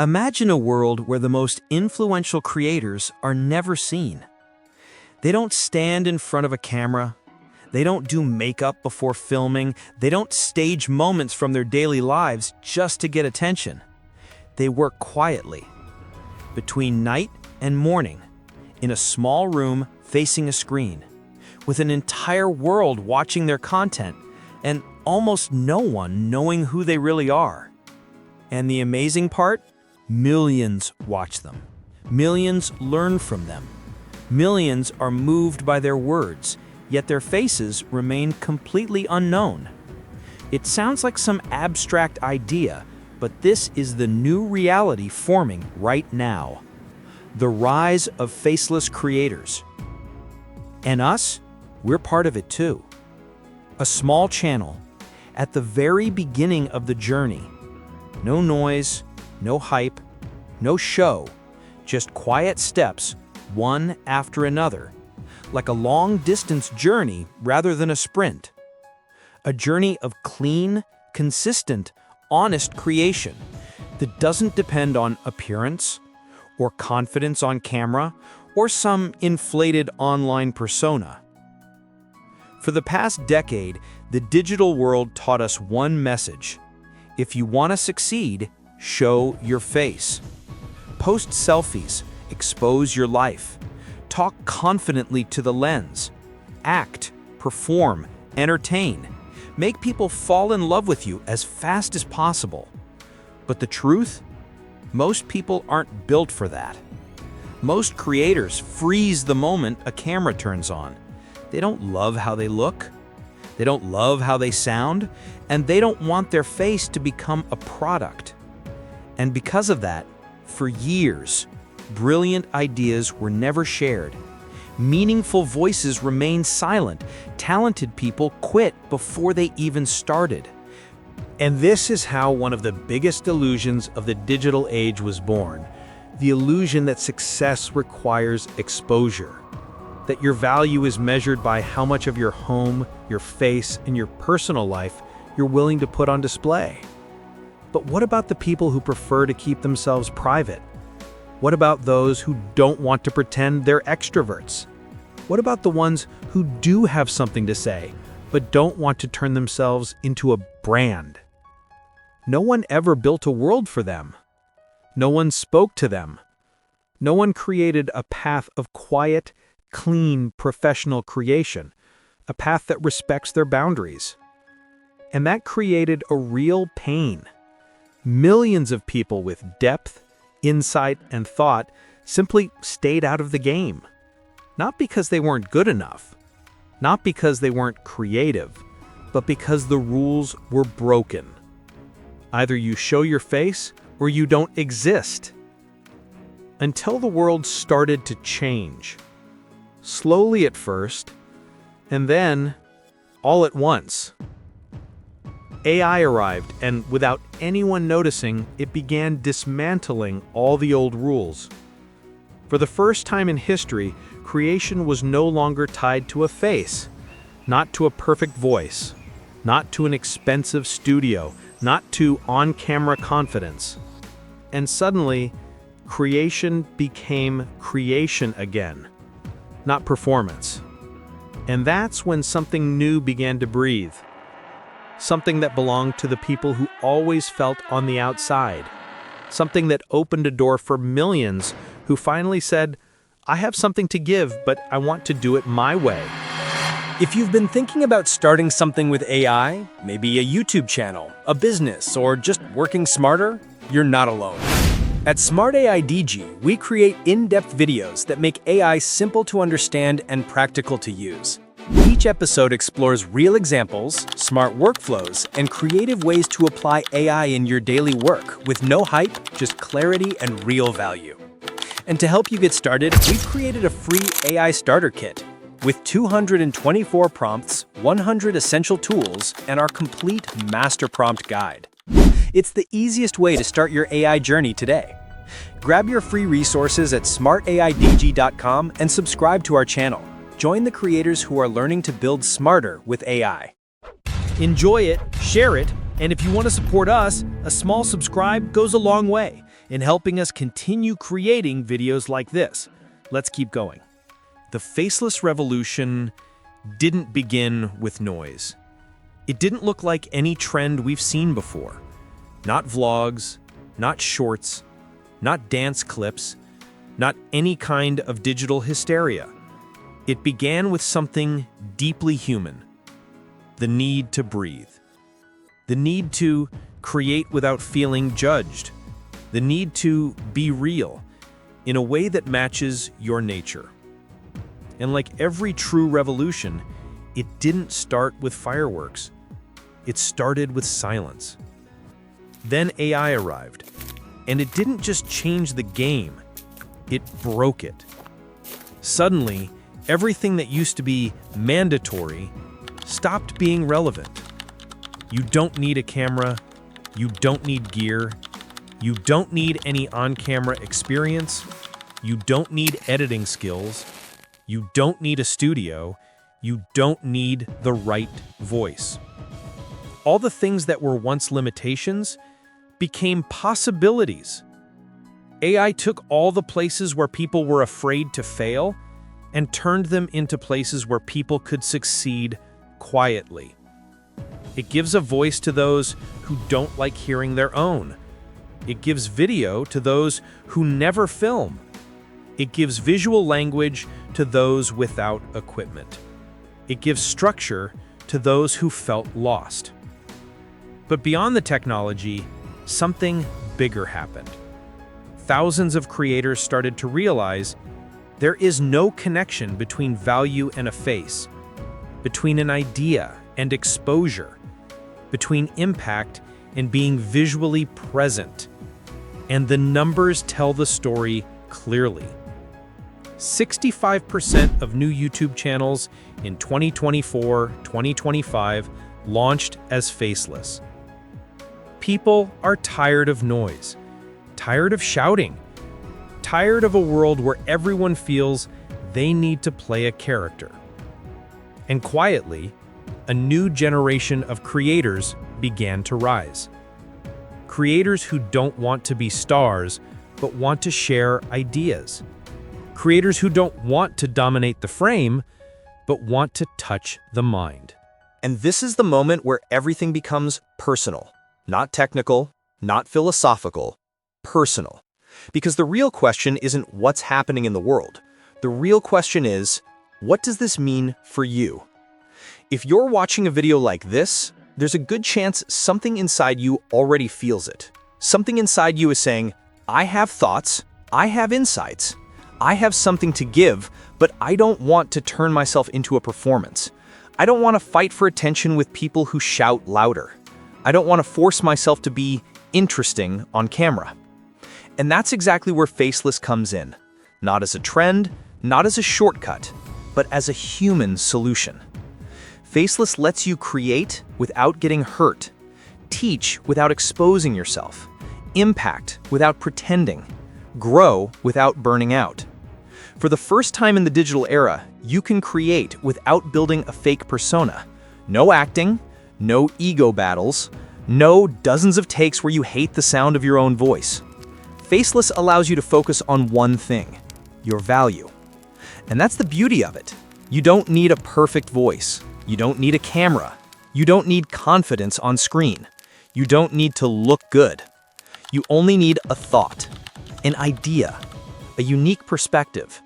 Imagine a world where the most influential creators are never seen. They don't stand in front of a camera. They don't do makeup before filming. They don't stage moments from their daily lives just to get attention. They work quietly, between night and morning, in a small room facing a screen, with an entire world watching their content and almost no one knowing who they really are. And the amazing part? Millions watch them. Millions learn from them. Millions are moved by their words, yet their faces remain completely unknown. It sounds like some abstract idea, but this is the new reality forming right now. The rise of faceless creators. And us, we're part of it too. A small channel, at the very beginning of the journey. No noise, no hype, no show, just quiet steps, one after another, like a long-distance journey rather than a sprint. A journey of clean, consistent, honest creation that doesn't depend on appearance or confidence on camera or some inflated online persona. For the past decade, the digital world taught us one message. If you want to succeed, show your face. Post selfies, expose your life. Talk confidently to the lens. Act, perform, entertain. Make people fall in love with you as fast as possible. But the truth? Most people aren't built for that. Most creators freeze the moment a camera turns on. They don't love how they look. They don't love how they sound, and they don't want their face to become a product. And because of that, for years, brilliant ideas were never shared. Meaningful voices remained silent. Talented people quit before they even started. And this is how one of the biggest illusions of the digital age was born. The illusion that success requires exposure. That your value is measured by how much of your home, your face, and your personal life you're willing to put on display. But what about the people who prefer to keep themselves private? What about those who don't want to pretend they're extroverts? What about the ones who do have something to say, but don't want to turn themselves into a brand? No one ever built a world for them. No one spoke to them. No one created a path of quiet, clean, professional creation, a path that respects their boundaries. And that created a real pain. Millions of people with depth, insight, and thought simply stayed out of the game. Not because they weren't good enough, not because they weren't creative, but because the rules were broken. Either you show your face or you don't exist. Until the world started to change. Slowly at first, and then all at once. AI arrived, and without anyone noticing, it began dismantling all the old rules. For the first time in history, creation was no longer tied to a face, not to a perfect voice, not to an expensive studio, not to on-camera confidence. And suddenly, creation became creation again, not performance. And that's when something new began to breathe. Something that belonged to the people who always felt on the outside. Something that opened a door for millions who finally said, I have something to give, but I want to do it my way. If you've been thinking about starting something with AI, maybe a YouTube channel, a business, or just working smarter, you're not alone. At SmartAiDigi, we create in-depth videos that make AI simple to understand and practical to use. Each episode explores real examples, smart workflows, and creative ways to apply AI in your daily work with no hype, just clarity and real value. And to help you get started, we've created a free AI starter kit with 224 prompts, 100 essential tools, and our complete master prompt guide. It's the easiest way to start your AI journey today. Grab your free resources at SmartAiDigi.com and subscribe to our channel. Join the creators who are learning to build smarter with AI. Enjoy it, share it, and if you want to support us, a small subscribe goes a long way. in helping us continue creating videos like this. Let's keep going. The faceless revolution didn't begin with noise. It didn't look like any trend we've seen before. Not vlogs, not shorts, not dance clips, not any kind of digital hysteria. It began with something deeply human: the need to breathe, the need to create without feeling judged, the need to be real in a way that matches your nature. And like every true revolution, it didn't start with fireworks. It started with silence. Then AI arrived, and it didn't just change the game, it broke it. Suddenly, everything that used to be mandatory stopped being relevant. You don't need a camera, you don't need gear, you don't need any on-camera experience, you don't need editing skills, you don't need a studio, you don't need the right voice. All the things that were once limitations became possibilities. AI took all the places where people were afraid to fail and turned them into places where people could succeed quietly. It gives a voice to those who don't like hearing their own. It gives video to those who never film. It gives visual language to those without equipment. It gives structure to those who felt lost. But beyond the technology, something bigger happened. Thousands of creators started to realize there is no connection between value and a face, between an idea and exposure, between impact and being visually present. And the numbers tell the story clearly. 65% of new YouTube channels in 2024-2025 launched as faceless. People are tired of noise, tired of shouting, tired of a world where everyone feels they need to play a character. And quietly, a new generation of creators began to rise. Creators who don't want to be stars, but want to share ideas. Creators who don't want to dominate the frame, but want to touch the mind. And this is the moment where everything becomes personal. Not technical, not philosophical, personal. Because the real question isn't what's happening in the world. The real question is, what does this mean for you? If you're watching a video like this, there's a good chance something inside you already feels it. Something inside you is saying, I have thoughts, I have insights, I have something to give, but I don't want to turn myself into a performance. I don't want to fight for attention with people who shout louder. I don't want to force myself to be interesting on camera. And that's exactly where Faceless comes in. Not as a trend, not as a shortcut, but as a human solution. Faceless lets you create without getting hurt, teach without exposing yourself, impact without pretending, grow without burning out. For the first time in the digital era, you can create without building a fake persona. No acting, no ego battles, no dozens of takes where you hate the sound of your own voice. Faceless allows you to focus on one thing, your value. And that's the beauty of it. You don't need a perfect voice. You don't need a camera. You don't need confidence on screen. You don't need to look good. You only need a thought, an idea, a unique perspective,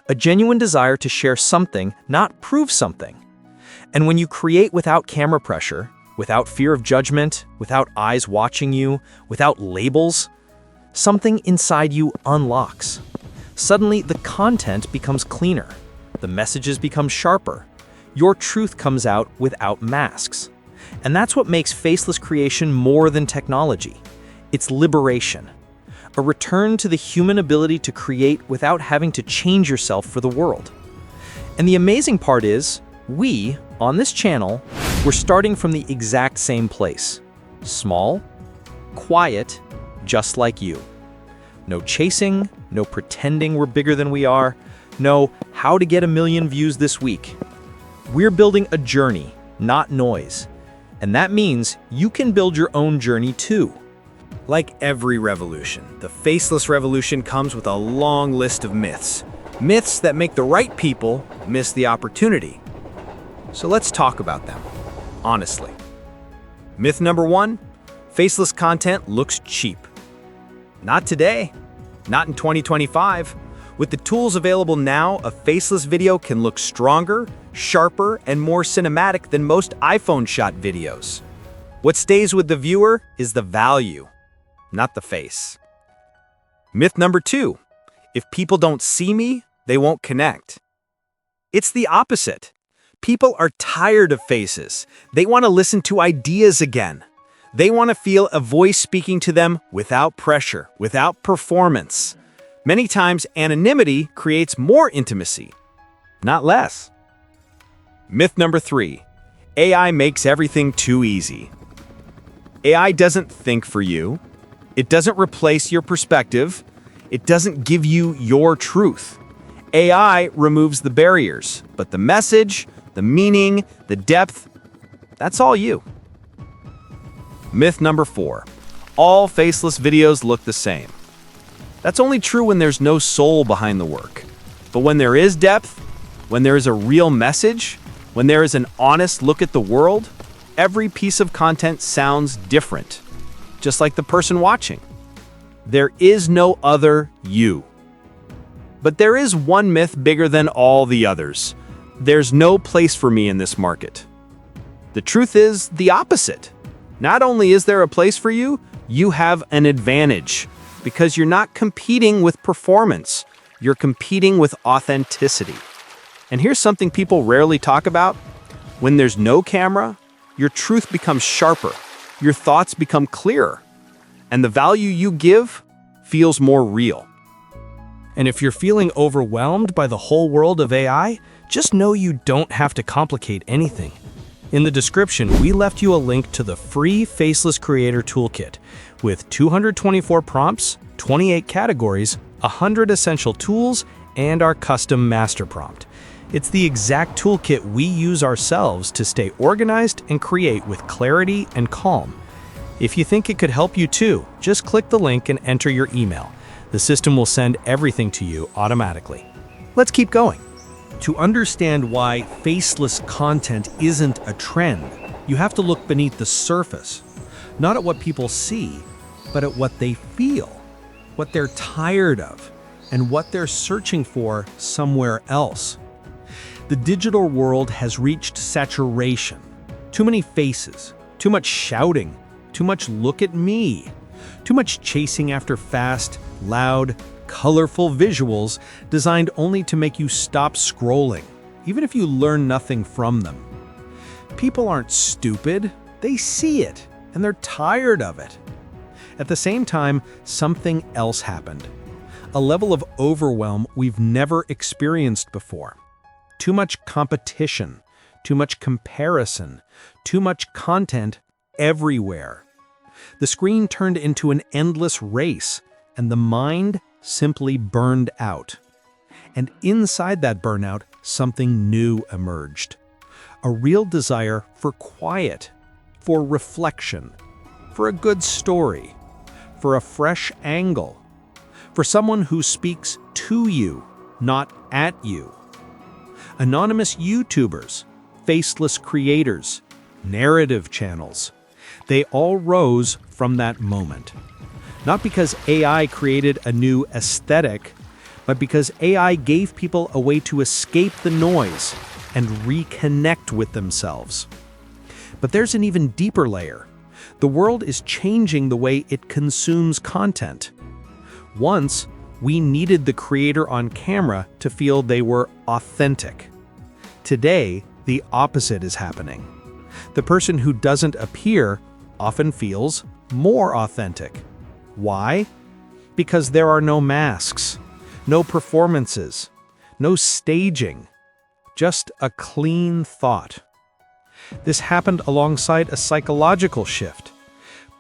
a genuine desire to share something, not prove something. And when you create without camera pressure, without fear of judgment, without eyes watching you, without labels, something inside you unlocks. Suddenly, the content becomes cleaner. The messages become sharper. Your truth comes out without masks. And that's what makes faceless creation more than technology. It's liberation. A return to the human ability to create without having to change yourself for the world. And the amazing part is, we, on this channel, we're starting from the exact same place. Small, quiet, just like you. No chasing, no pretending we're bigger than we are, no how to get 1 million views this week. We're building a journey, not noise. And that means you can build your own journey too. Like every revolution, the faceless revolution comes with a long list of myths. Myths that make the right people miss the opportunity. So let's talk about them, honestly. Myth number 1, faceless content looks cheap. Not today, not in 2025. With the tools available now, a faceless video can look stronger, sharper, and more cinematic than most iPhone-shot videos. What stays with the viewer is the value, not the face. Myth number 2, if people don't see me, they won't connect. It's the opposite. People are tired of faces. They want to listen to ideas again. They want to feel a voice speaking to them without pressure, without performance. Many times, anonymity creates more intimacy, not less. Myth number 3, AI makes everything too easy. AI doesn't think for you. It doesn't replace your perspective. It doesn't give you your truth. AI removes the barriers, but the message, the meaning, the depth, that's all you. Myth number 4, all faceless videos look the same. That's only true when there's no soul behind the work. But when there is depth, when there is a real message, when there is an honest look at the world, every piece of content sounds different, just like the person watching. There is no other you. But there is one myth bigger than all the others. There's no place for me in this market. The truth is the opposite. Not only is there a place for you, you have an advantage because you're not competing with performance. You're competing with authenticity. And here's something people rarely talk about. When there's no camera, your truth becomes sharper. Your thoughts become clearer. And the value you give feels more real. And if you're feeling overwhelmed by the whole world of AI, just know you don't have to complicate anything. In the description, we left you a link to the free Faceless Creator Toolkit with 224 prompts, 28 categories, 100 essential tools, and our custom master prompt. It's the exact toolkit we use ourselves to stay organized and create with clarity and calm. If you think it could help you too, just click the link and enter your email. The system will send everything to you automatically. Let's keep going. To understand why faceless content isn't a trend, you have to look beneath the surface, not at what people see, but at what they feel, what they're tired of, and what they're searching for somewhere else. The digital world has reached saturation. Too many faces, too much shouting, too much look at me, too much chasing after fast, loud, colorful visuals designed only to make you stop scrolling, even if you learn nothing from them. People aren't stupid, they see it, and they're tired of it. At the same time, something else happened. A level of overwhelm we've never experienced before. Too much competition, too much comparison, too much content everywhere. The screen turned into an endless race, and the mind simply burned out. And inside that burnout, something new emerged. A real desire for quiet, for reflection, for a good story, for a fresh angle, for someone who speaks to you, not at you. Anonymous YouTubers, faceless creators, narrative channels, they all rose from that moment. Not because AI created a new aesthetic, but because AI gave people a way to escape the noise and reconnect with themselves. But there's an even deeper layer. The world is changing the way it consumes content. Once, we needed the creator on camera to feel they were authentic. Today, the opposite is happening. The person who doesn't appear often feels more authentic. Why? Because there are no masks, no performances, no staging, just a clean thought. This happened alongside a psychological shift.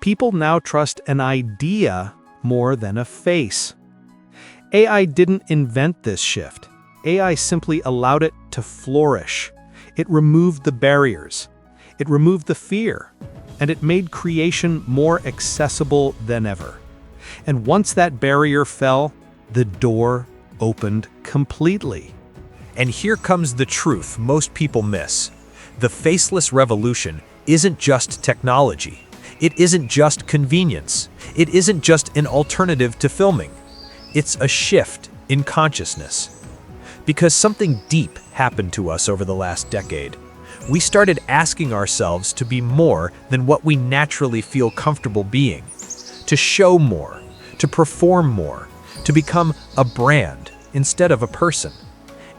People now trust an idea more than a face. AI didn't invent this shift. AI simply allowed it to flourish. It removed the barriers. It removed the fear. and it made creation more accessible than ever. And once that barrier fell, the door opened completely. And here comes the truth most people miss. The faceless revolution isn't just technology. It isn't just convenience. It isn't just an alternative to filming. It's a shift in consciousness. Because something deep happened to us over the last decade. We started asking ourselves to be more than what we naturally feel comfortable being. To show more, to perform more, to become a brand instead of a person.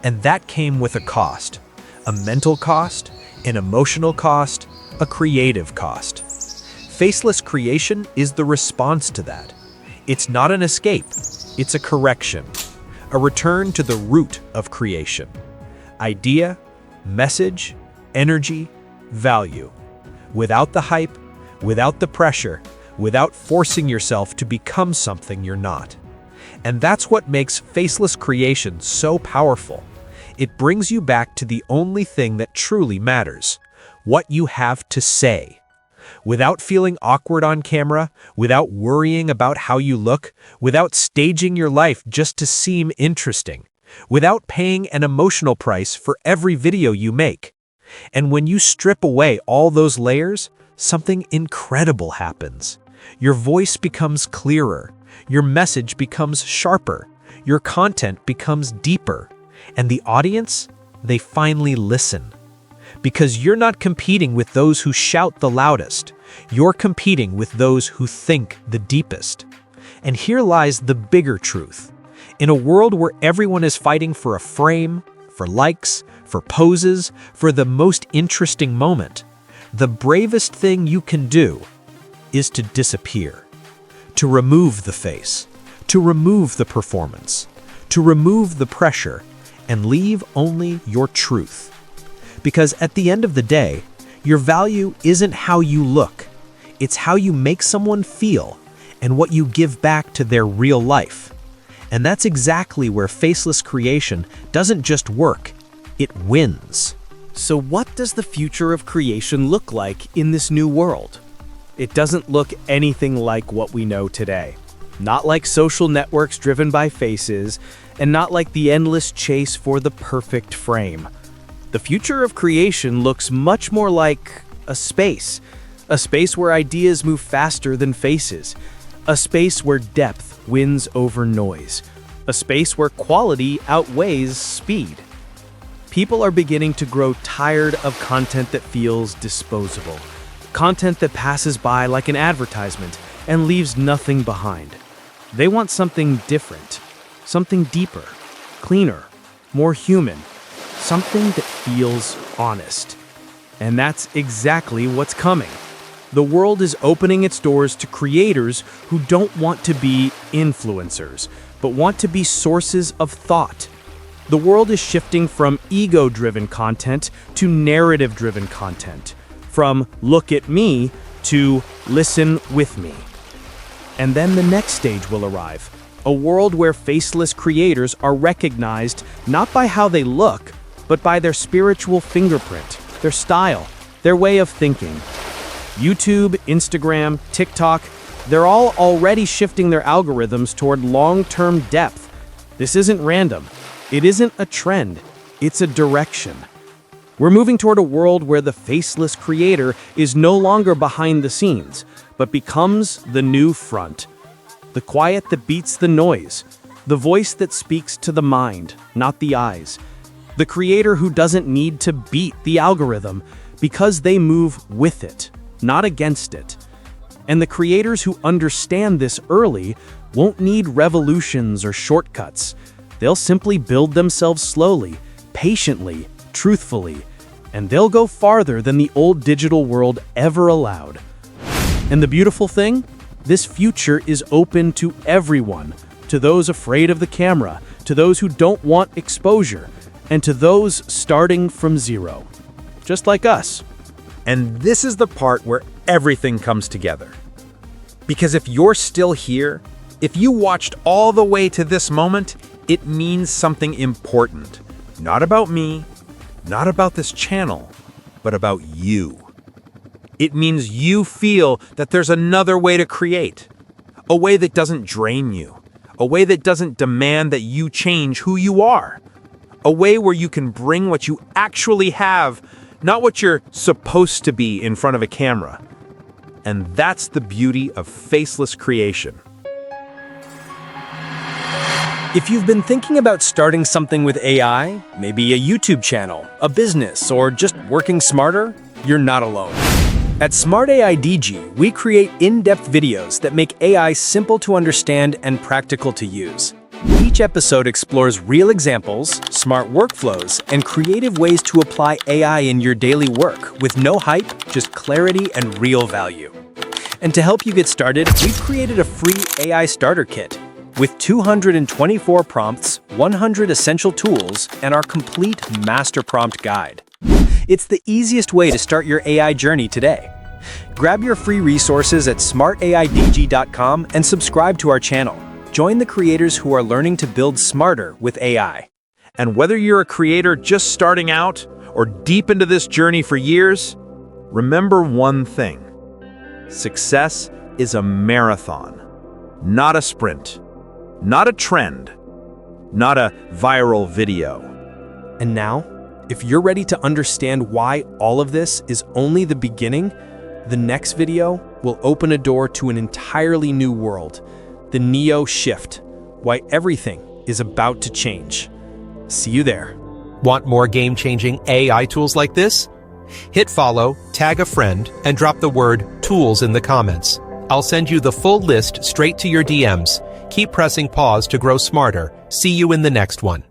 And that came with a cost. A mental cost, an emotional cost, a creative cost. Faceless creation is the response to that. It's not an escape, it's a correction. A return to the root of creation. Idea, message, energy, value. Without the hype, without the pressure, without forcing yourself to become something you're not. And that's what makes faceless creation so powerful. It brings you back to the only thing that truly matters, what you have to say. Without feeling awkward on camera, without worrying about how you look, without staging your life just to seem interesting, without paying an emotional price for every video you make. And when you strip away all those layers, something incredible happens. Your voice becomes clearer, your message becomes sharper, your content becomes deeper, and the audience, they finally listen. Because you're not competing with those who shout the loudest, you're competing with those who think the deepest. And here lies the bigger truth. In a world where everyone is fighting for a frame, for likes, for poses, for the most interesting moment, the bravest thing you can do is to disappear. To remove the face, to remove the performance, to remove the pressure, and leave only your truth. Because at the end of the day, your value isn't how you look. It's how you make someone feel and what you give back to their real life. And that's exactly where faceless creation doesn't just work, it wins. So what does the future of creation look like in this new world? It doesn't look anything like what we know today. Not like social networks driven by faces, and not like the endless chase for the perfect frame. The future of creation looks much more like a space where ideas move faster than faces, a space where depth wins over noise, a space where quality outweighs speed. People are beginning to grow tired of content that feels disposable, content that passes by like an advertisement and leaves nothing behind. They want something different, something deeper, cleaner, more human, something that feels honest. And that's exactly what's coming. The world is opening its doors to creators who don't want to be influencers, but want to be sources of thought. The world is shifting from ego-driven content to narrative-driven content, from look at me to listen with me. And then the next stage will arrive, a world where faceless creators are recognized not by how they look, but by their spiritual fingerprint, their style, their way of thinking. YouTube, Instagram, TikTok, they're all already shifting their algorithms toward long-term depth. This isn't random. It isn't a trend. It's a direction. We're moving toward a world where the faceless creator is no longer behind the scenes, but becomes the new front. The quiet that beats the noise, the voice that speaks to the mind, not the eyes. The creator who doesn't need to beat the algorithm because they move with it, not against it. And the creators who understand this early won't need revolutions or shortcuts. They'll simply build themselves slowly, patiently, truthfully, and they'll go farther than the old digital world ever allowed. And the beautiful thing? This future is open to everyone, to those afraid of the camera, to those who don't want exposure, and to those starting from zero, just like us. And this is the part where everything comes together. Because if you're still here, if you watched all the way to this moment, it means something important. Not about me, not about this channel, but about you. It means you feel that there's another way to create, a way that doesn't drain you, a way that doesn't demand that you change who you are, a way where you can bring what you actually have, not what you're supposed to be in front of a camera. And that's the beauty of faceless creation. If you've been thinking about starting something with AI, maybe a YouTube channel, a business, or just working smarter, you're not alone. At SmartAiDigi, we create in-depth videos that make AI simple to understand and practical to use. Each episode explores real examples, smart workflows, and creative ways to apply AI in your daily work with no hype, just clarity and real value. And to help you get started, we've created a free AI starter kit with 224 prompts, 100 essential tools, and our complete master prompt guide. It's the easiest way to start your AI journey today. Grab your free resources at SmartAiDigi.com and subscribe to our channel. Join the creators who are learning to build smarter with AI. And whether you're a creator just starting out or deep into this journey for years, remember one thing. Success is a marathon, not a sprint, not a trend, not a viral video. And now, if you're ready to understand why all of this is only the beginning, the next video will open a door to an entirely new world, the Neo Shift, why everything is about to change. See you there. Want more game-changing AI tools like this? Hit follow, tag a friend, and drop the word tools in the comments. I'll send you the full list straight to your DMs. Keep pressing pause to grow smarter. See you in the next one.